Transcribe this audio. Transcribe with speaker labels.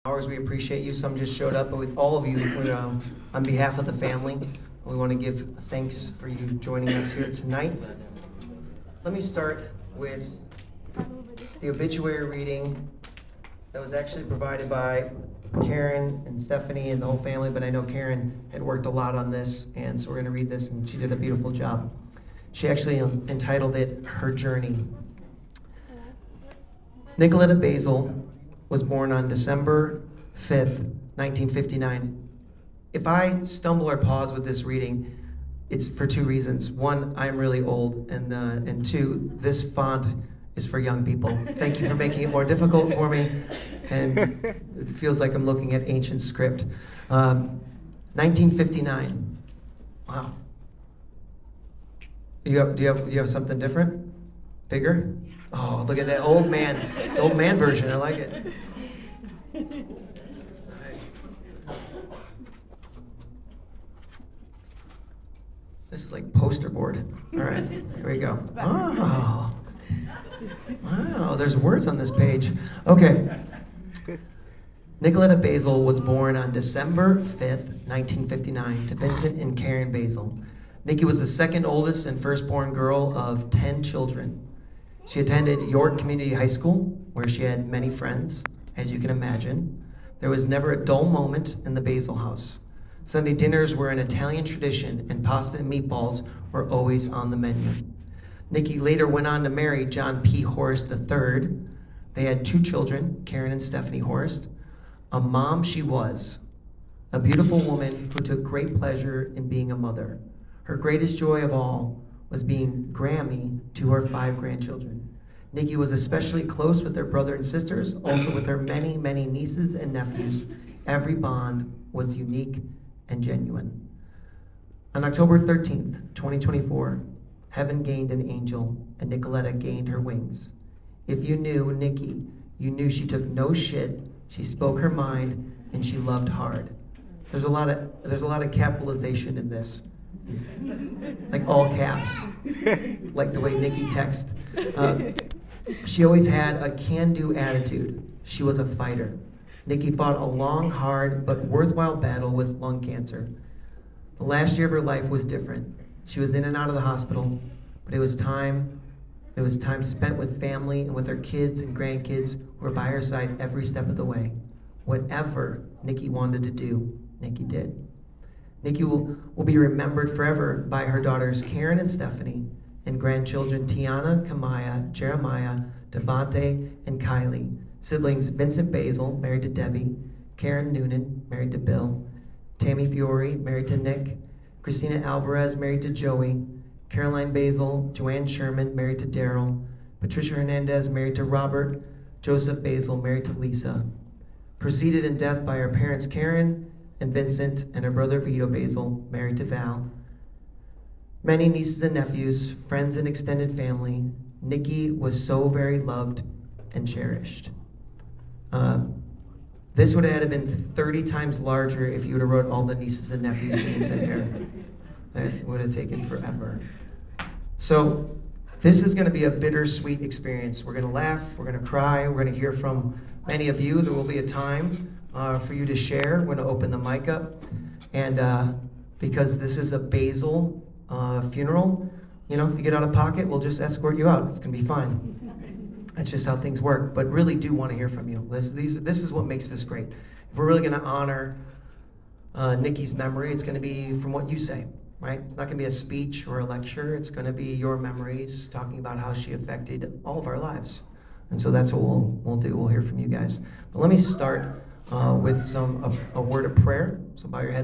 Speaker 1: Hours. We appreciate you. Some just showed up, but with all of you, on behalf of the family, we want to give thanks for you joining us here tonight. Let me start with the obituary reading that was actually provided by Karen and Stephanie and the whole family, but I know Karen had worked a lot on this, and so we're going to read this, and she did a beautiful job. She actually entitled it Her Journey. Nicoletta Basil was born on December 5th, 1959. If I stumble or pause with this reading, it's for two reasons. One, I'm really old, and two, this font is for young people. Thank you for making it more difficult for me, and it feels like I'm looking at ancient script. 1959. Wow. Do you have something different? Bigger? Oh, look at that old man. The old man version. I like it. This is like poster board. All right, here we go. Oh, wow, there's words on this page. Okay. Nicoletta Basil was born on December 5th, 1959, to Vincent and Karen Basil. Nikki was the second oldest and firstborn girl of 10 children. She attended York Community High School, where she had many friends, as you can imagine. There was never a dull moment in the Basil house. Sunday dinners were an Italian tradition, and pasta and meatballs were always on the menu. Nikki later went on to marry John P. Horst III. They had 2 children, Karen and Stephanie Horst. A mom she was, a beautiful woman who took great pleasure in being a mother. Her greatest joy of all was being Grammy to her 5 grandchildren. Nikki was especially close with her brother and sisters, also with her many, many nieces and nephews. Every bond was unique and genuine. On October 13th, 2024, heaven gained an angel and Nicoletta gained her wings. If you knew Nikki, you knew she took no shit, she spoke her mind, and she loved hard. There's a lot of capitalization in this. Like all caps, like the way Nikki texts. She always had a can-do attitude. She was a fighter. Nikki fought a long, hard, but worthwhile battle with lung cancer. The last year of her life was different. She was in and out of the hospital, but it was time spent with family and with her kids and grandkids who were by her side every step of the way. Whatever Nikki wanted to do, Nikki did. Nikki will be remembered forever by her daughters Karen and Stephanie, and grandchildren Tiana, Kamaya, Jeremiah, Devante, and Kylie. Siblings Vincent Basil, married to Debbie, Karen Noonan, married to Bill, Tammy Fiore, married to Nick, Christina Alvarez, married to Joey, Caroline Basil, Joanne Sherman, married to Daryl, Patricia Hernandez, married to Robert, Joseph Basil, married to Lisa. Preceded in death by her parents Karen and Vincent, and her brother Vito Basil, married to Val. Many nieces and nephews, friends and extended family. Nikki was so very loved and cherished. This would have been 30 times larger if you would have wrote all the nieces and nephews' names in here. That would have taken forever. So this is going to be a bittersweet experience. We're going to laugh, we're going to cry, we're going to hear from many of you. There will be a time for you to share. We're going to open the mic up. And because this is a Basil funeral, you know, if you get out of pocket, we'll just escort you out. It's going to be fine. That's just how things work. But really do want to hear from you. This is what makes this great. If we're really going to honor Nikki's memory, it's going to be from what you say, right? It's not going to be a speech or a lecture. It's going to be your memories, talking about how she affected all of our lives. And so that's what we'll do. We'll hear from you guys. But let me start with a word of prayer. So bow your heads.